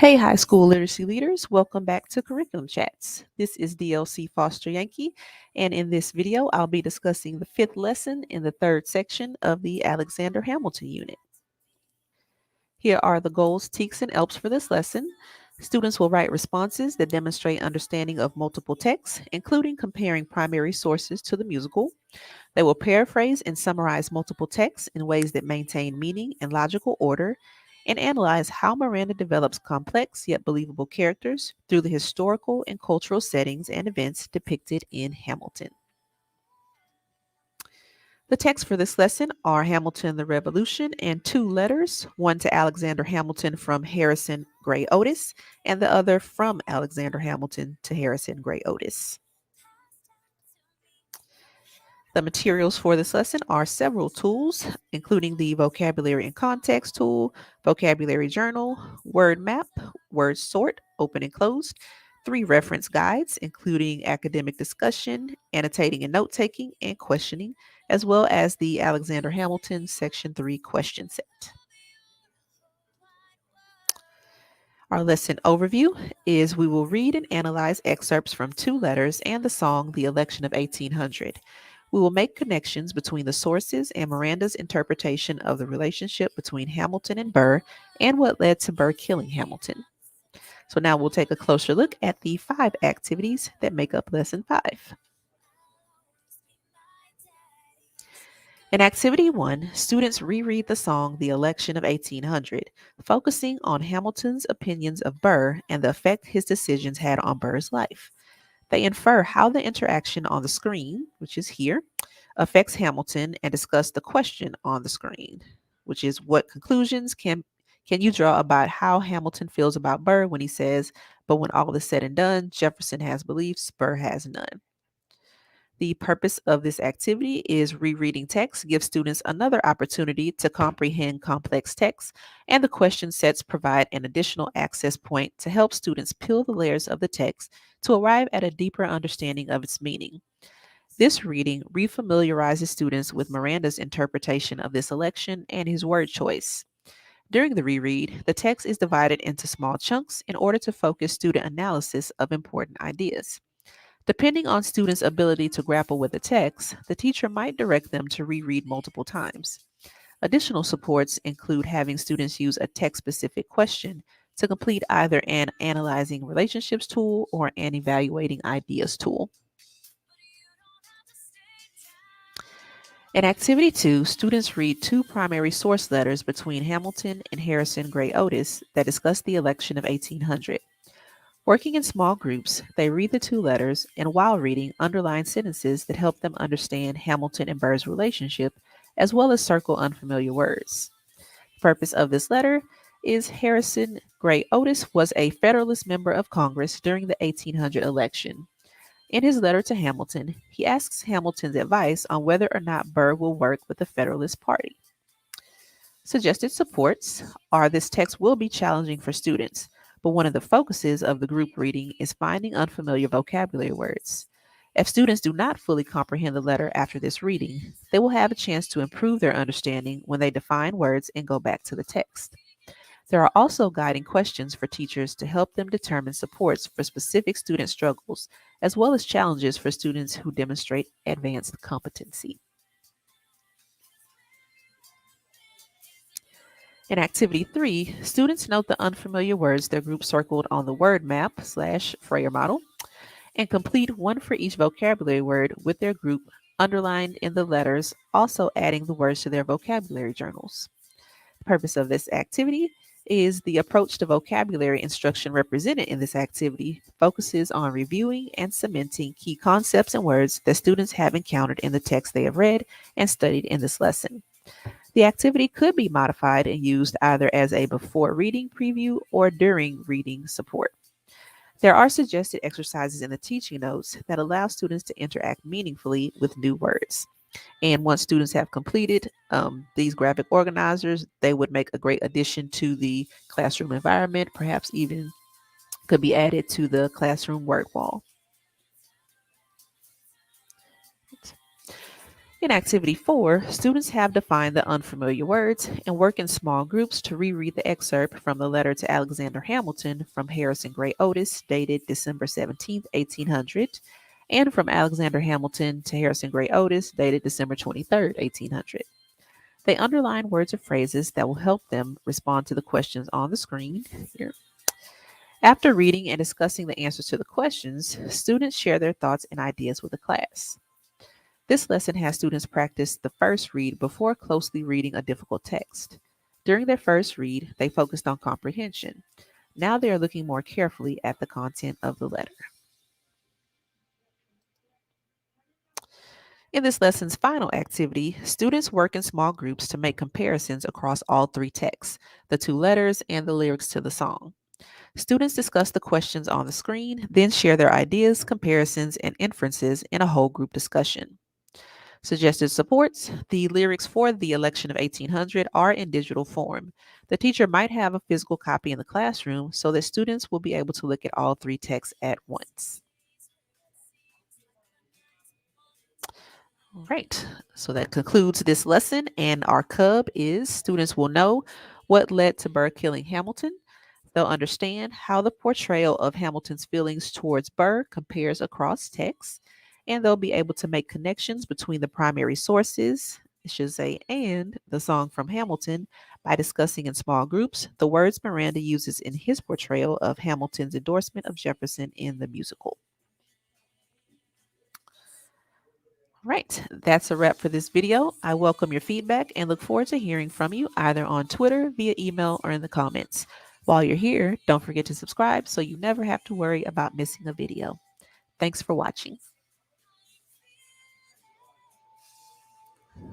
Hey, high school literacy leaders, welcome back to Curriculum Chats. This is DLC Foster Yankee, and in this video, I'll be discussing the fifth lesson in the third section of the Alexander Hamilton unit. Here are the goals, TEKS, and ELPs for this lesson. Students will write responses that demonstrate understanding of multiple texts, including comparing primary sources to the musical. They will paraphrase and summarize multiple texts in ways that maintain meaning and logical order, and analyze how Miranda develops complex yet believable characters through the historical and cultural settings and events depicted in Hamilton. The texts for this lesson are Hamilton the Revolution and two letters, one to Alexander Hamilton from Harrison Gray Otis, and the other from Alexander Hamilton to Harrison Gray Otis. The materials for this lesson are several tools, including the Vocabulary and Context tool, Vocabulary Journal, Word Map, Word Sort, open and closed, 3 reference guides, including academic discussion, annotating and note-taking, and questioning, as well as the Alexander Hamilton Section 3 question set. Our lesson overview is we will read and analyze excerpts from two letters and the song The Election of 1800. We will make connections between the sources and Miranda's interpretation of the relationship between Hamilton and Burr and what led to Burr killing Hamilton. So now we'll take a closer look at the 5 activities that make up Lesson 5. In Activity 1, students reread the song The Election of 1800, focusing on Hamilton's opinions of Burr and the effect his decisions had on Burr's life. They infer how the interaction on the screen, which is here, affects Hamilton and discuss the question on the screen, which is what conclusions can you draw about how Hamilton feels about Burr when he says, "But when all is said and done, Jefferson has beliefs, Burr has none." The purpose of this activity is rereading text gives students another opportunity to comprehend complex text, and the question sets provide an additional access point to help students peel the layers of the text to arrive at a deeper understanding of its meaning. This reading refamiliarizes students with Miranda's interpretation of this election and his word choice. During the reread, the text is divided into small chunks in order to focus student analysis of important ideas. Depending on students' ability to grapple with the text, the teacher might direct them to reread multiple times. Additional supports include having students use a text-specific question to complete either an analyzing relationships tool or an evaluating ideas tool. In Activity 2, students read 2 primary source letters between Hamilton and Harrison Gray Otis that discuss the election of 1800. Working in small groups, they read the 2 letters and while reading, underline sentences that help them understand Hamilton and Burr's relationship, as well as circle unfamiliar words. The purpose of this letter is Harrison Gray Otis was a Federalist member of Congress during the 1800 election. In his letter to Hamilton, he asks Hamilton's advice on whether or not Burr will work with the Federalist Party. Suggested supports are this text will be challenging for students, but one of the focuses of the group reading is finding unfamiliar vocabulary words. If students do not fully comprehend the letter after this reading, they will have a chance to improve their understanding when they define words and go back to the text. There are also guiding questions for teachers to help them determine supports for specific student struggles, as well as challenges for students who demonstrate advanced competency. In Activity 3, students note the unfamiliar words their group circled on the word map/Freyer model and complete one for each vocabulary word with their group underlined in the letters, also adding the words to their vocabulary journals. The purpose of this activity is the approach to vocabulary instruction represented in this activity focuses on reviewing and cementing key concepts and words that students have encountered in the text they have read and studied in this lesson. The activity could be modified and used either as a before reading preview or during reading support. There are suggested exercises in the teaching notes that allow students to interact meaningfully with new words. And once students have completed these graphic organizers, they would make a great addition to the classroom environment, perhaps even could be added to the classroom word wall. In Activity 4, students have defined the unfamiliar words and work in small groups to reread the excerpt from the letter to Alexander Hamilton from Harrison Gray Otis, dated December 17, 1800, and from Alexander Hamilton to Harrison Gray Otis, dated December 23, 1800. They underline words or phrases that will help them respond to the questions on the screen here. After reading and discussing the answers to the questions, students share their thoughts and ideas with the class. This lesson has students practice the first read before closely reading a difficult text. During their first read, they focused on comprehension. Now they are looking more carefully at the content of the letter. In this lesson's final activity, students work in small groups to make comparisons across all three texts, the two letters, and the lyrics to the song. Students discuss the questions on the screen, then share their ideas, comparisons, and inferences in a whole group discussion. Suggested supports: the lyrics for The Election of 1800 are in digital form. The teacher might have a physical copy in the classroom so that students will be able to look at all three texts at once. All right, so that concludes this lesson, and our cub is students will know what led to Burr killing Hamilton. They'll understand how the portrayal of Hamilton's feelings towards Burr compares across texts, and they'll be able to make connections between the primary sources, I should say, and the song from Hamilton by discussing in small groups the words Miranda uses in his portrayal of Hamilton's endorsement of Jefferson in the musical. Right, that's a wrap for this video. I welcome your feedback and look forward to hearing from you either on Twitter, via email, or in the comments. While you're here, don't forget to subscribe so you never have to worry about missing a video. Thanks for watching.